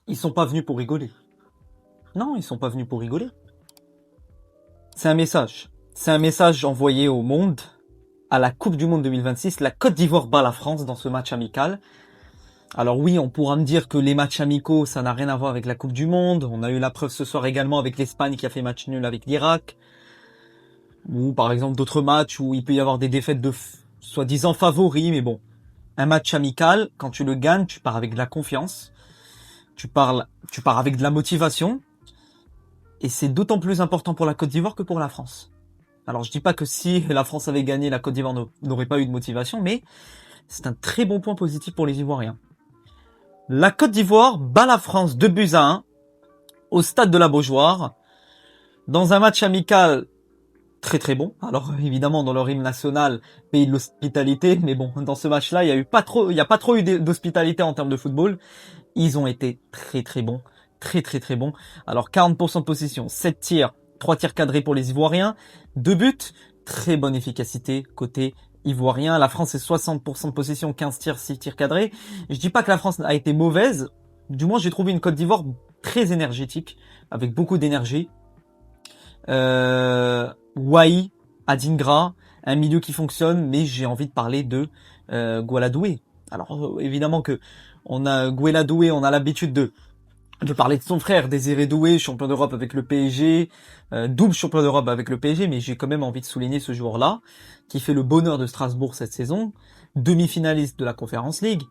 Ils sont pas venus pour rigoler. Non, ils sont pas venus pour rigoler. C'est un message. C'est un message envoyé au monde, à la Coupe du Monde 2026. La Côte d'Ivoire bat la France dans ce match amical. Alors oui, on pourra me dire que les matchs amicaux, ça n'a rien à voir avec la Coupe du Monde. On a eu la preuve ce soir également avec l'Espagne qui a fait match nul avec l'Irak. Ou par exemple d'autres matchs où il peut y avoir des défaites de soi-disant favoris. Mais bon, un match amical, quand tu le gagnes, tu pars avec de la confiance. Tu pars avec de la motivation. Et c'est d'autant plus important pour la Côte d'Ivoire que pour la France. Alors je dis pas que si la France avait gagné, la Côte d'Ivoire n'aurait pas eu de motivation, mais c'est un très bon point positif pour les Ivoiriens. La Côte d'Ivoire bat la France 2-1 au stade de la Beaujoire dans un match amical très très bon. Alors évidemment dans leur hymne national, pays de l'hospitalité, mais bon, dans ce match-là, il y a pas trop eu d'hospitalité en termes de football. Ils ont été très très bons, très très très bons. Alors 40% de possession, 7 tirs, 3 tirs cadrés pour les Ivoiriens, 2 buts, très bonne efficacité côté ivoirien. La France est 60% de possession, 15 tirs, 6 tirs cadrés. Je dis pas que la France a été mauvaise, du moins j'ai trouvé une Côte d'Ivoire très énergétique, avec beaucoup d'énergie. Wai, Adingra, un milieu qui fonctionne, mais j'ai envie de parler de Gualadoué. Alors évidemment que on a Gualadoué, on a l'habitude de parler de son frère Désiré Doué, champion d'Europe avec le PSG, double champion d'Europe avec le PSG, mais j'ai quand même envie de souligner ce joueur-là, qui fait le bonheur de Strasbourg cette saison, demi-finaliste de la Conference League,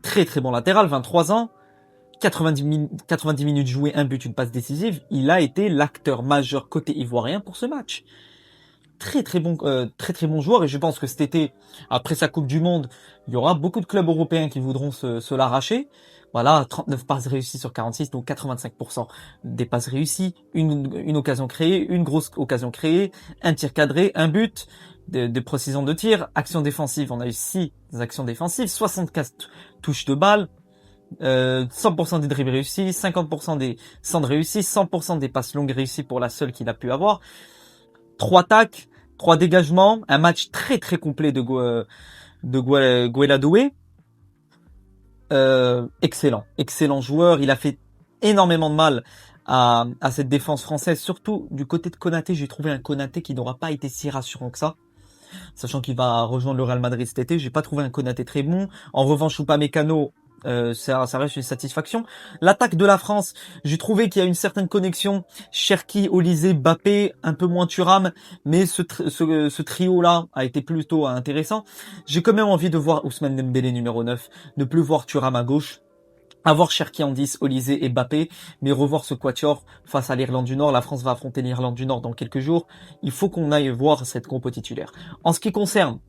très très bon latéral, 23 ans, 90 minutes jouées, un but, une passe décisive, il a été l'acteur majeur côté ivoirien pour ce match. Très très bon joueur, et je pense que cet été, après sa Coupe du Monde, il y aura beaucoup de clubs européens qui voudront se l'arracher. Voilà, 39 passes réussies sur 46, donc 85% des passes réussies, une occasion créée, une grosse occasion créée, un tir cadré, un but, de précision de tir, action défensive, on a eu 6 actions défensives, 64 touches de balle, 100% des dribbles réussis, 50% des centres réussis, 100% des passes longues réussies pour la seule qu'il a pu avoir, 3 tacles, 3 dégagements, un match très très complet de Gueladoué. Excellent joueur. Il a fait énormément de mal à cette défense française, surtout du côté de Konaté. J'ai trouvé un Konaté qui n'aura pas été si rassurant que ça, sachant qu'il va rejoindre le Real Madrid cet été. J'ai pas trouvé un Konaté très bon. En revanche, Upamecano, ça reste une satisfaction. L'attaque de la France, j'ai trouvé qu'il y a une certaine connexion. Cherki, Olysée, Mbappé, un peu moins Thuram, mais ce trio-là a été plutôt intéressant. J'ai quand même envie de voir Ousmane Dembélé numéro 9, ne plus voir Thuram à gauche, avoir Cherki en 10, Olysée et Mbappé, mais revoir ce quatuor face à l'Irlande du Nord. La France va affronter l'Irlande du Nord dans quelques jours. Il faut qu'on aille voir cette compo titulaire. En ce qui concerne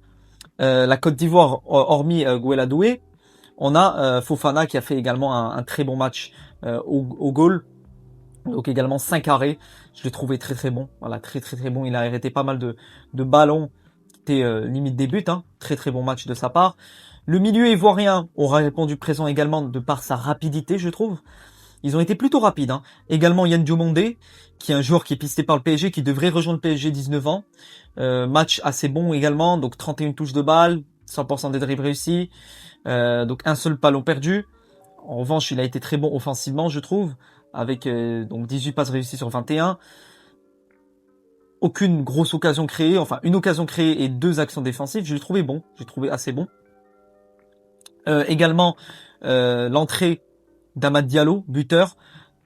la Côte d'Ivoire, hormis Gueladoué, on a Fofana qui a fait également un très bon match au goal. Donc également 5 arrêts. Je l'ai trouvé très très bon. Voilà, très très très bon. Il a arrêté pas mal de ballons qui étaient limite des buts. Hein. Très très bon match de sa part. Le milieu ivoirien aura répondu présent également de par sa rapidité, je trouve. Ils ont été plutôt rapides. Hein. Également Yann Diomandé, qui est un joueur qui est pisté par le PSG, qui devrait rejoindre le PSG 19 ans. Match assez bon également. Donc 31 touches de balle, 100% des dribbles réussis. Donc un seul ballon perdu. En revanche, il a été très bon offensivement, je trouve, avec donc 18 passes réussies sur 21. Aucune grosse occasion créée, enfin une occasion créée et 2 actions défensives. Je l'ai trouvé bon, j'ai trouvé assez bon. Également l'entrée d'Amad Diallo, buteur.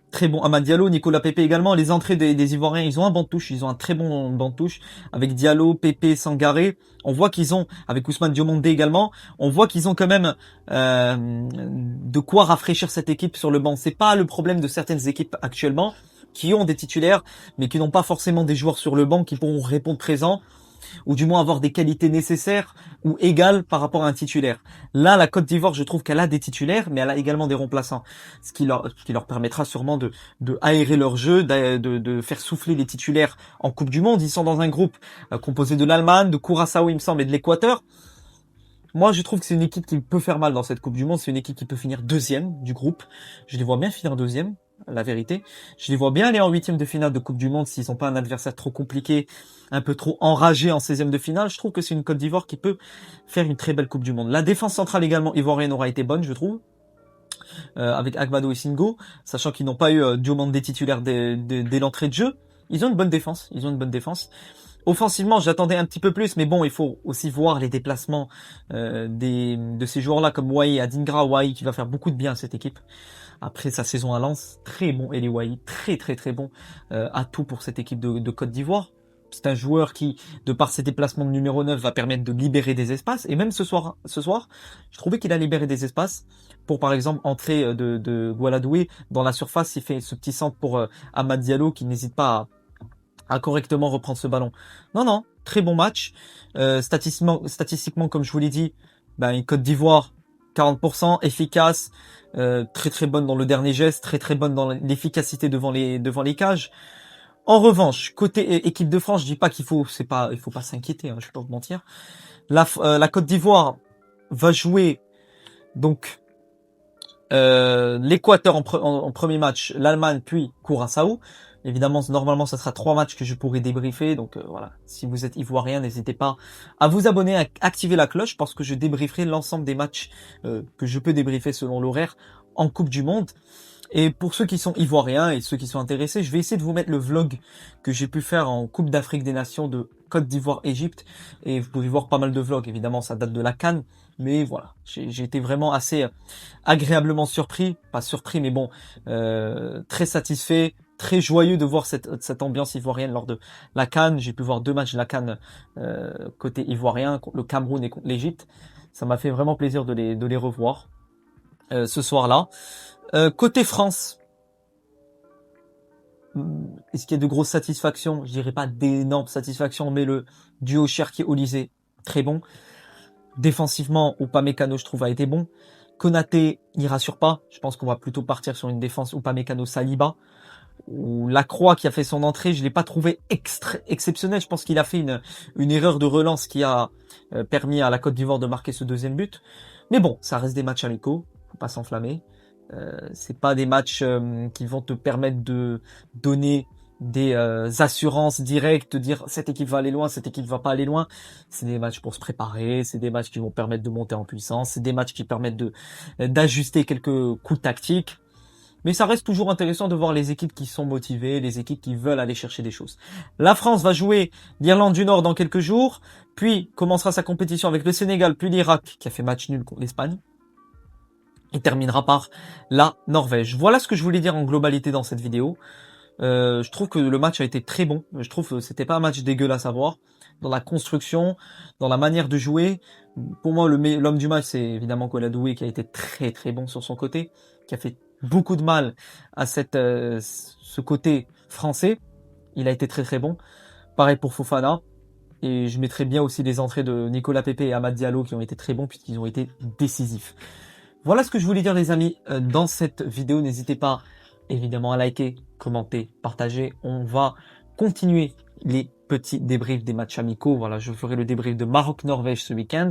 Très bon Amad Diallo, Nicolas Pepe également. Les entrées des Ivoiriens, ils ont un banc de touche, ils ont un très bon banc de touche avec Diallo, Pepe, Sangaré. On voit qu'ils ont, avec Ousmane Diomandé également, on voit qu'ils ont quand même de quoi rafraîchir cette équipe sur le banc. C'est pas le problème de certaines équipes actuellement qui ont des titulaires, mais qui n'ont pas forcément des joueurs sur le banc qui pourront répondre présents, ou du moins avoir des qualités nécessaires ou égales par rapport à un titulaire. Là, la Côte d'Ivoire, je trouve qu'elle a des titulaires, mais elle a également des remplaçants, ce qui leur permettra sûrement de aérer leur jeu, de faire souffler les titulaires en Coupe du Monde. Ils sont dans un groupe composé de l'Allemagne, de Curaçao, il me semble, et de l'Équateur. Moi, je trouve que c'est une équipe qui peut faire mal dans cette Coupe du Monde. C'est une équipe qui peut finir deuxième du groupe. Je les vois bien finir deuxième, la vérité. Je les vois bien aller en huitième de finale de Coupe du Monde s'ils n'ont pas un adversaire trop compliqué, un peu trop enragé en 16e de finale. Je trouve que c'est une Côte d'Ivoire qui peut faire une très belle Coupe du Monde. La défense centrale également ivoirienne aura été bonne, je trouve. avec Agbado et Singo, sachant qu'ils n'ont pas eu Diomandé titulaire dès l'entrée de jeu. Ils ont une bonne défense. Offensivement, j'attendais un petit peu plus, mais bon, il faut aussi voir les déplacements de ces joueurs-là comme Wai, Adingra Wai, qui va faire beaucoup de bien à cette équipe. Après sa saison à Lens, très bon Eli Wai, très bon atout pour cette équipe de Côte d'Ivoire. C'est un joueur qui, de par ses déplacements de numéro 9, va permettre de libérer des espaces. Et même ce soir, je trouvais qu'il a libéré des espaces pour, par exemple, entrer de Gualadoué dans la surface. Il fait ce petit centre pour Amad Diallo qui n'hésite pas à correctement reprendre ce ballon. Non, très bon match. Statistiquement, comme je vous l'ai dit, une Côte d'Ivoire, 40%, efficace, très bonne dans le dernier geste, très bonne dans l'efficacité devant les cages. En revanche, côté équipe de France, je dis pas il faut pas s'inquiéter, je vais pas vous mentir. La Côte d'Ivoire va jouer donc l'Équateur en premier match, l'Allemagne puis Curaçao. Évidemment, normalement, ça sera 3 matchs que je pourrai débriefer. Donc voilà, si vous êtes ivoirien, n'hésitez pas à vous abonner, à activer la cloche parce que je débrieferai l'ensemble des matchs que je peux débriefer selon l'horaire en Coupe du Monde. Et pour ceux qui sont ivoiriens et ceux qui sont intéressés, je vais essayer de vous mettre le vlog que j'ai pu faire en Coupe d'Afrique des Nations de Côte d'Ivoire-Égypte. Et vous pouvez voir pas mal de vlogs. Évidemment, ça date de la CAN. Mais voilà, j'ai été vraiment assez agréablement surpris. Pas surpris, mais bon, très satisfait, très joyeux de voir cette ambiance ivoirienne lors de la CAN. J'ai pu voir 2 matchs de la CAN côté ivoirien, contre le Cameroun et contre l'Égypte. Ça m'a fait vraiment plaisir de les revoir ce soir-là. Côté France, est-ce qu'il y a de grosses satisfactions? Je dirais pas d'énormes satisfactions, mais le duo Cherki-Olysée, très bon. Défensivement, Upamecano, je trouve, a été bon. Konaté, il rassure pas. Je pense qu'on va plutôt partir sur une défense Upamecano-Saliba. Ou Lacroix qui a fait son entrée, je l'ai pas trouvé exceptionnel. Je pense qu'il a fait une erreur de relance qui a permis à la Côte d'Ivoire de marquer ce deuxième but. Mais bon, ça reste des matchs amicaux, faut pas s'enflammer. C'est pas des matchs qui vont te permettre de donner des assurances directes, de dire cette équipe va aller loin, cette équipe va pas aller loin. C'est des matchs pour se préparer, c'est des matchs qui vont permettre de monter en puissance, c'est des matchs qui permettent d'ajuster quelques coups tactiques. Mais ça reste toujours intéressant de voir les équipes qui sont motivées, les équipes qui veulent aller chercher des choses. La France va jouer l'Irlande du Nord dans quelques jours, puis commencera sa compétition avec le Sénégal, puis l'Irak qui a fait match nul contre l'Espagne. Il terminera par la Norvège. Voilà ce que je voulais dire en globalité dans cette vidéo. Je trouve que le match a été très bon. Je trouve que c'était pas un match dégueulasse à voir. Dans la construction, dans la manière de jouer. Pour moi, l'homme du match, c'est évidemment Koladoué qui a été très bon sur son côté, qui a fait beaucoup de mal à ce côté français. Il a été très bon. Pareil pour Fofana. Et je mettrai bien aussi les entrées de Nicolas Pepe et Amad Diallo qui ont été très bons puisqu'ils ont été décisifs. Voilà ce que je voulais dire les amis dans cette vidéo. N'hésitez pas évidemment à liker, commenter, partager. On va continuer les petits débriefs des matchs amicaux. Voilà, je ferai le débrief de Maroc-Norvège ce week-end.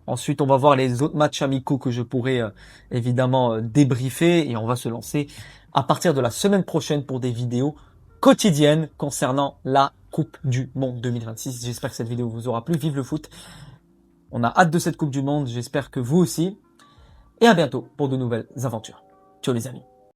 Ensuite, on va voir les autres matchs amicaux que je pourrai évidemment débriefer. Et on va se lancer à partir de la semaine prochaine pour des vidéos quotidiennes concernant la Coupe du Monde 2026. J'espère que cette vidéo vous aura plu. Vive le foot! On a hâte de cette Coupe du Monde. J'espère que vous aussi. Et à bientôt pour de nouvelles aventures. Ciao les amis.